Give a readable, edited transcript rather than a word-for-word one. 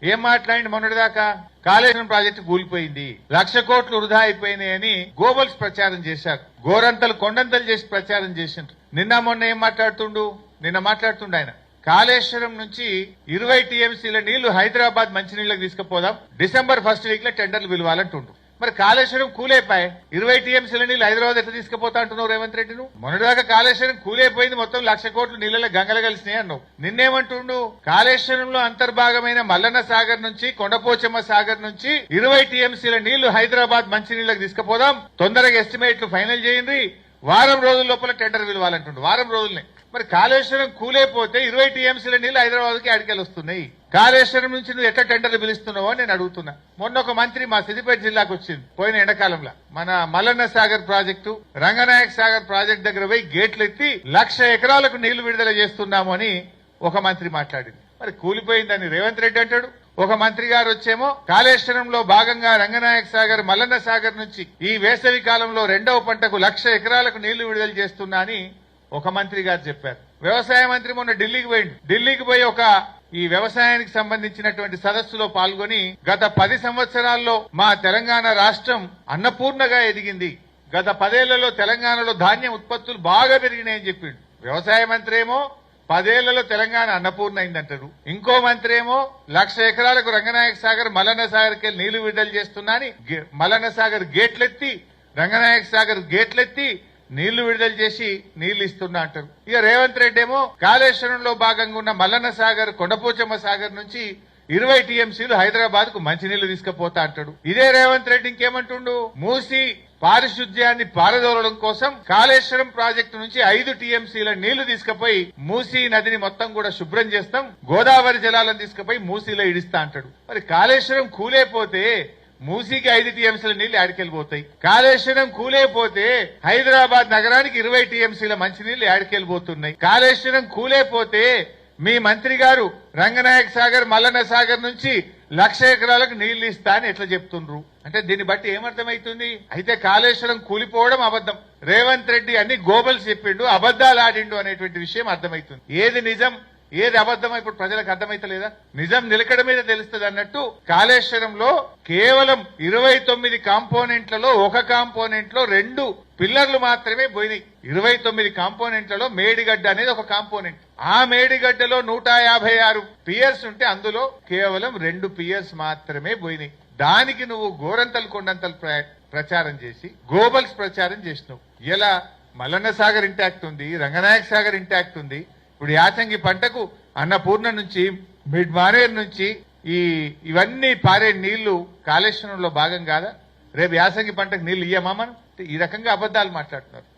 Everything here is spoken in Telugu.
ఏం మాట్లాడి మొన్నటిదాకా కాళేశ్వరం ప్రాజెక్టు కూలిపోయింది, 1,00,000 కోట్లు వృధా అయిపోయినాయని గోబల్స్ ప్రచారం చేశారు. గోరంతలు కొండంతలు చేసి ప్రచారం చేసిండ్రు. నిన్న మొన్న ఏం మాట్లాడుతుండు? నిన్న మాట్లాడుతుండు ఆయన కాళేశ్వరం నుంచి 20 టీఎంసీల నీళ్లు హైదరాబాద్ మంచినీళ్లకు తీసుకుపోదాం, December 1st వీక్ లో టెండర్లు పిలవాలంటుండు. మరి కాళేశ్వరం కూలైపోయి 20 టీఎంసీల నీళ్లు హైదరాబాద్ ఎట్లా తీసుకుపోతా అంటున్నావు రేవంత్ రెడ్డి? నువ్వు మొన్నటిదాకా కాళేశ్వరం కూలైపోయింది, మొత్తం 1,00,000 కోట్లు నీళ్లలో గంగలు కలిసినాయి అన్నావు. నిన్నేమంటుండు? కాళేశ్వరంలో అంతర్భాగమైన మల్లన్న సాగర్ నుంచి కొండపోచమ్మ సాగర్ నుంచి 20 టీఎంసీల నీళ్లు హైదరాబాద్ మంచినీళ్లకు తీసుకుపోదాం, తొందరగా ఎస్టిమేట్లు ఫైనల్ చేయండి, వారం రోజుల లోపల టెండర్ పిలవాలంటుండు. వారం రోజులనే. మరి కాళేశ్వరం కూలైపోతే 20 టీఎంసీల నీళ్లు హైదరాబాద్ కి అడికెళ్ళి వస్తున్నాయి. కాళేశ్వరం నుంచి నువ్వు ఎట్లా టెండర్లు పిలుస్తున్నావో నేను అడుగుతున్నా. మొన్న ఒక మంత్రి మా సిద్దిపేట జిల్లాకు వచ్చింది పోయిన ఎండాకాలంలో. మన మల్లన్న సాగర్ ప్రాజెక్టు, రంగనాయక సాగర్ ప్రాజెక్టు దగ్గర పోయి గేట్లు ఎత్తి 1,00,000 ఎకరాలకు నీళ్లు విడుదల చేస్తున్నాము అని ఒక మంత్రి మాట్లాడింది. మరి కూలిపోయిందని రేవంత్ రెడ్డి అంటాడు. ఒక మంత్రి గారు వచ్చేమో కాళేశ్వరంలో భాగంగా రంగనాయక సాగర్, మల్లన్న సాగర్ నుంచి ఈ వేసవి కాలంలో 2వ పంటకు 1,00,000 ఎకరాలకు నీళ్లు విడుదల చేస్తున్నా అని ఒక మంత్రి గారు చెప్పారు. వ్యవసాయ మంత్రి మొన్న ఢిల్లీకి పోయిండు. ఢిల్లీకి పోయి ఒక ఈ వ్యవసాయానికి సంబంధించినటువంటి సదస్సులో పాల్గొని గత 10 సంవత్సరాల్లో మా తెలంగాణ రాష్ట్రం అన్నపూర్ణగా ఎదిగింది, గత 10 ఏళ్లలో తెలంగాణలో ధాన్యం ఉత్పత్తులు బాగా పెరిగినాయని చెప్పిండు. వ్యవసాయ మంత్రి ఏమో 10 ఏళ్లలో తెలంగాణ అన్నపూర్ణ అయిందంటారు. ఇంకో మంత్రి ఏమో 1,00,000 ఎకరాలకు రంగనాయక సాగర్, మల్లన్న సాగర్కి వెళ్ళి నీళ్లు విడుదల చేస్తున్నా అని మల్లన్న సాగర్ గేట్లెత్తి, రంగనాయక సాగర్ గేట్లెత్తి నీళ్లు విడుదల చేసి నీళ్లు ఇస్తున్నా అంటారు. ఇక రేవంత్ రెడ్డి ఏమో కాళేశ్వరంలో భాగంగా ఉన్న మల్లన్న సాగర్, కొండపోచమ్మ సాగర్ నుంచి 20 టీఎంసీలు హైదరాబాద్ కు మంచినీళ్లు తీసుకుపోతా అంటాడు. ఇదే రేవంత్ రెడ్డి ఇంకేమంటుండు? మూసి పారిశుద్ధ్యాన్ని పారదోలడం కోసం కాళేశ్వరం ప్రాజెక్టు నుంచి 5 టీఎంసీల నీళ్లు తీసుకుపోయి మూసీ నదిని మొత్తం కూడా శుభ్రం చేస్తాం, గోదావరి జలాలను తీసుకుపోయి మూసీలో ఇడిస్తా అంటాడు. మరి కాళేశ్వరం కూలైపోతే మూసీకి 5 టీఎంసీల నీళ్లు ఆడికెళ్ళిపోతాయి. కాళేశ్వరం కూలైపోతే హైదరాబాద్ నగరానికి 20 టీఎంసీల మంచినీళ్లు ఆడికెళ్ళిపోతున్నాయి. కాళేశ్వరం కూలైపోతే మీ మంత్రి గారు రంగనాయక సాగర్, మల్లన్న సాగర్ నుంచి 1,00,000 ఎకరాలకు నీళ్లు ఇస్తా అని ఎట్లా చెప్తుండ్రు? అంటే దీన్ని బట్టి ఏమర్థమైతుంది? అయితే కాళేశ్వరం కూలిపోవడం అబద్ధం, రేవంత్ రెడ్డి అన్ని గోబల్స్ చెప్పిండు, అబద్దాలు ఆడిండు అనేటువంటి విషయం అర్థమైతుంది. ఏది నిజం ఏది అబద్ధం ఇప్పుడు ప్రజలకు అర్థమైతలేదా? నిజం నిలకడ మీద తెలుస్తుంది అన్నట్టు కాళేశ్వరంలో కేవలం 29 కాంపోనెంట్లలో ఒక కాంపోనెంట్ లో 2 పిల్లర్లు మాత్రమే పోయినాయి. 29 కాంపోనెంట్లలో మేడిగడ్డ అనేది ఒక కాంపోనెంట్. ఆ మేడిగడ్డలో 156 పియర్స్ ఉంటే అందులో కేవలం 2 పియర్స్ మాత్రమే పోయినాయి. దానికి నువ్వు గోరంతలు కొండంతలు ప్రచారం చేసి గోబల్స్ ప్రచారం చేసినావు. ఇలా మల్లన్న సాగర్ ఇంటాక్ట్ ఉంది, రంగనాయక సాగర్ ఇంటాక్ట్ ఉంది. ఇప్పుడు యాసంగి పంటకు అన్నపూర్ణ నుంచి, మిడ్ మానేర్ నుంచి ఇవన్నీ పారే నీళ్లు కాళేశ్వరంలో భాగం కాదా? రేపు యాసంగి పంటకు నీళ్లు ఇయ్యమా మనం? ఈ రకంగా అబద్దాలు మాట్లాడుతున్నారు.